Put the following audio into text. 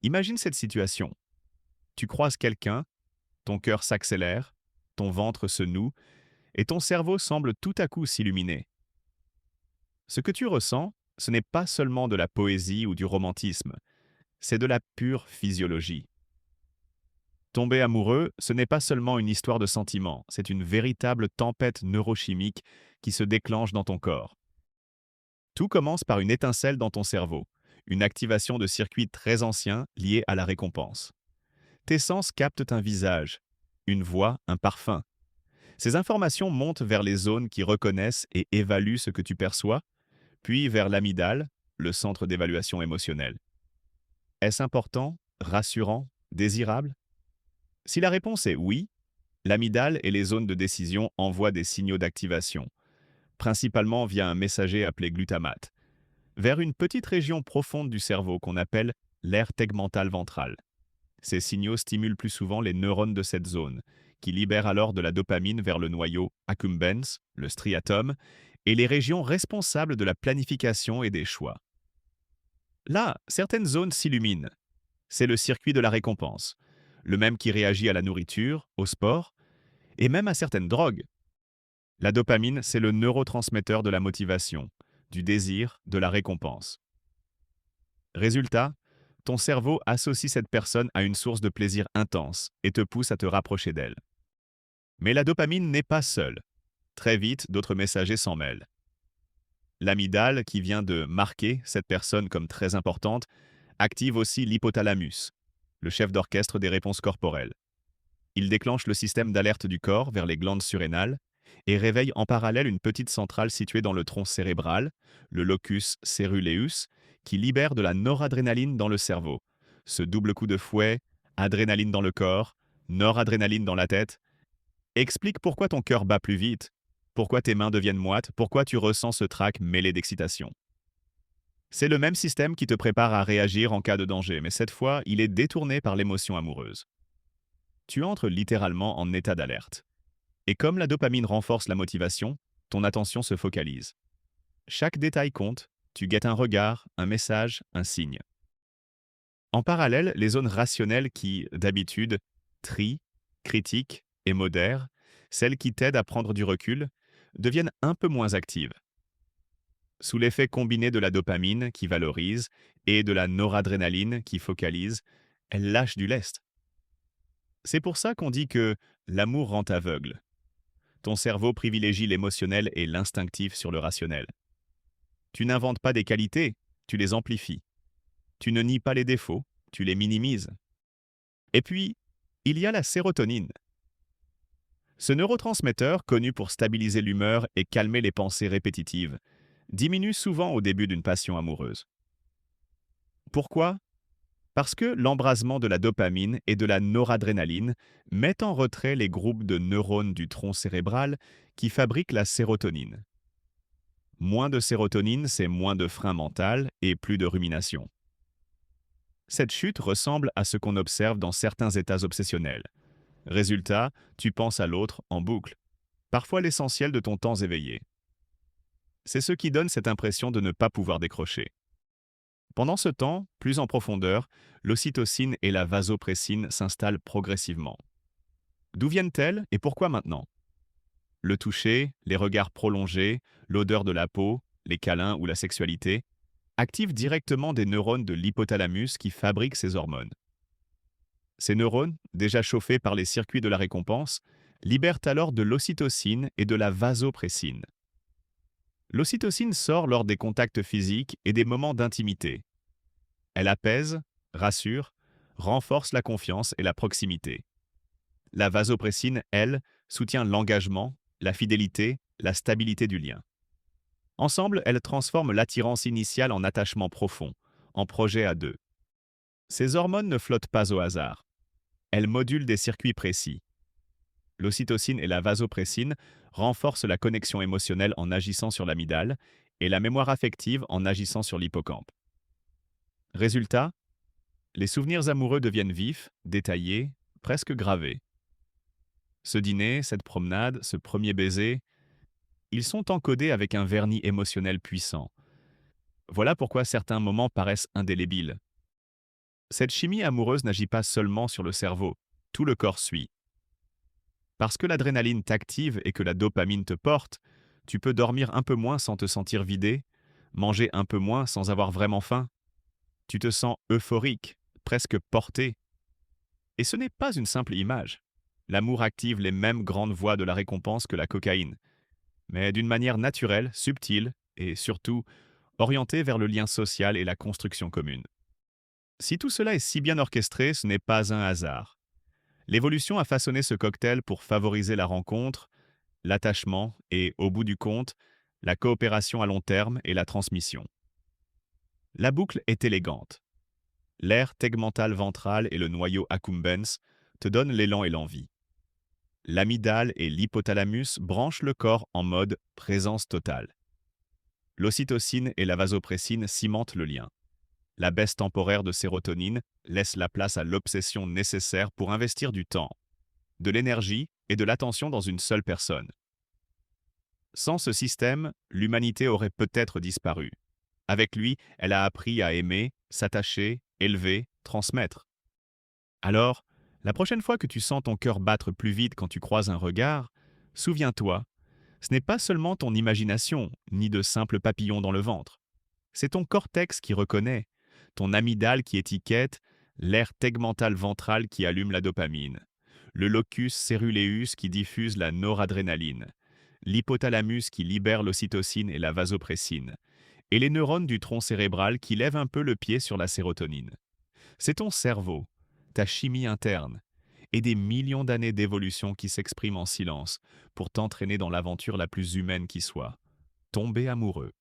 Imagine cette situation. Tu croises quelqu'un, ton cœur s'accélère, ton ventre se noue et ton cerveau semble tout à coup s'illuminer. Ce que tu ressens, ce n'est pas seulement de la poésie ou du romantisme, c'est de la pure physiologie. Tomber amoureux, ce n'est pas seulement une histoire de sentiments, c'est une véritable tempête neurochimique qui se déclenche dans ton corps. Tout commence par une étincelle dans ton cerveau, une activation de circuits très anciens liés à la récompense. Tes sens captent un visage, une voix, un parfum. Ces informations montent vers les zones qui reconnaissent et évaluent ce que tu perçois, puis vers l'amygdale, le centre d'évaluation émotionnelle. Est-ce important, rassurant, désirable? Si la réponse est oui, l'amygdale et les zones de décision envoient des signaux d'activation, principalement via un messager appelé glutamate, vers une petite région profonde du cerveau qu'on appelle l'aire tegmentale ventrale. Ces signaux stimulent plus souvent les neurones de cette zone, qui libèrent alors de la dopamine vers le noyau accumbens, le striatum, et les régions responsables de la planification et des choix. Là, certaines zones s'illuminent. C'est le circuit de la récompense, le même qui réagit à la nourriture, au sport, et même à certaines drogues. La dopamine, c'est le neurotransmetteur de la motivation, du désir, de la récompense. Résultat, ton cerveau associe cette personne à une source de plaisir intense et te pousse à te rapprocher d'elle. Mais la dopamine n'est pas seule. Très vite, d'autres messagers s'en mêlent. L'amygdale, qui vient de marquer cette personne comme très importante, active aussi l'hypothalamus, le chef d'orchestre des réponses corporelles. Il déclenche le système d'alerte du corps vers les glandes surrénales et réveille en parallèle une petite centrale située dans le tronc cérébral, le locus ceruleus, qui libère de la noradrénaline dans le cerveau. Ce double coup de fouet, adrénaline dans le corps, noradrénaline dans la tête, explique pourquoi ton cœur bat plus vite, pourquoi tes mains deviennent moites, pourquoi tu ressens ce trac mêlé d'excitation. C'est le même système qui te prépare à réagir en cas de danger, mais cette fois, il est détourné par l'émotion amoureuse. Tu entres littéralement en état d'alerte. Et comme la dopamine renforce la motivation, ton attention se focalise. Chaque détail compte, tu guettes un regard, un message, un signe. En parallèle, les zones rationnelles qui, d'habitude, trient, critiquent et modèrent, celles qui t'aident à prendre du recul, deviennent un peu moins actives. Sous l'effet combiné de la dopamine qui valorise et de la noradrénaline qui focalise, elles lâchent du lest. C'est pour ça qu'on dit que l'amour rend aveugle. Ton cerveau privilégie l'émotionnel et l'instinctif sur le rationnel. Tu n'inventes pas des qualités, tu les amplifies. Tu ne nies pas les défauts, tu les minimises. Et puis, il y a la sérotonine. Ce neurotransmetteur, connu pour stabiliser l'humeur et calmer les pensées répétitives, diminue souvent au début d'une passion amoureuse. Pourquoi? Parce que l'embrasement de la dopamine et de la noradrénaline met en retrait les groupes de neurones du tronc cérébral qui fabriquent la sérotonine. Moins de sérotonine, c'est moins de frein mental et plus de rumination. Cette chute ressemble à ce qu'on observe dans certains états obsessionnels. Résultat, tu penses à l'autre en boucle, parfois l'essentiel de ton temps éveillé. C'est ce qui donne cette impression de ne pas pouvoir décrocher. Pendant ce temps, plus en profondeur, l'ocytocine et la vasopressine s'installent progressivement. D'où viennent-elles et pourquoi maintenant? Le toucher, les regards prolongés, l'odeur de la peau, les câlins ou la sexualité activent directement des neurones de l'hypothalamus qui fabriquent ces hormones. Ces neurones, déjà chauffés par les circuits de la récompense, libèrent alors de l'ocytocine et de la vasopressine. L'ocytocine sort lors des contacts physiques et des moments d'intimité. Elle apaise, rassure, renforce la confiance et la proximité. La vasopressine, elle, soutient l'engagement, la fidélité, la stabilité du lien. Ensemble, elles transforment l'attirance initiale en attachement profond, en projet à deux. Ces hormones ne flottent pas au hasard. Elles modulent des circuits précis. L'ocytocine et la vasopressine renforcent la connexion émotionnelle en agissant sur l'amygdale et la mémoire affective en agissant sur l'hippocampe. Résultat, les souvenirs amoureux deviennent vifs, détaillés, presque gravés. Ce dîner, cette promenade, ce premier baiser, ils sont encodés avec un vernis émotionnel puissant. Voilà pourquoi certains moments paraissent indélébiles. Cette chimie amoureuse n'agit pas seulement sur le cerveau, tout le corps suit. Parce que l'adrénaline t'active et que la dopamine te porte, tu peux dormir un peu moins sans te sentir vidé, manger un peu moins sans avoir vraiment faim. Tu te sens euphorique, presque porté. Et ce n'est pas une simple image. L'amour active les mêmes grandes voies de la récompense que la cocaïne, mais d'une manière naturelle, subtile et surtout orientée vers le lien social et la construction commune. Si tout cela est si bien orchestré, ce n'est pas un hasard. L'évolution a façonné ce cocktail pour favoriser la rencontre, l'attachement et, au bout du compte, la coopération à long terme et la transmission. La boucle est élégante. L'aire tegmentale ventrale et le noyau accumbens te donnent l'élan et l'envie. L'amygdale et l'hypothalamus branchent le corps en mode présence totale. L'ocytocine et la vasopressine cimentent le lien. La baisse temporaire de sérotonine laisse la place à l'obsession nécessaire pour investir du temps, de l'énergie et de l'attention dans une seule personne. Sans ce système, l'humanité aurait peut-être disparu. Avec lui, elle a appris à aimer, s'attacher, élever, transmettre. Alors, la prochaine fois que tu sens ton cœur battre plus vite quand tu croises un regard, souviens-toi, ce n'est pas seulement ton imagination, ni de simples papillons dans le ventre. C'est ton cortex qui reconnaît, ton amygdale qui étiquette, l'aire tegmentale ventrale qui allume la dopamine, le locus ceruleus qui diffuse la noradrénaline, l'hypothalamus qui libère l'ocytocine et la vasopressine, et les neurones du tronc cérébral qui lèvent un peu le pied sur la sérotonine. C'est ton cerveau, ta chimie interne, et des millions d'années d'évolution qui s'expriment en silence pour t'entraîner dans l'aventure la plus humaine qui soit, tomber amoureux.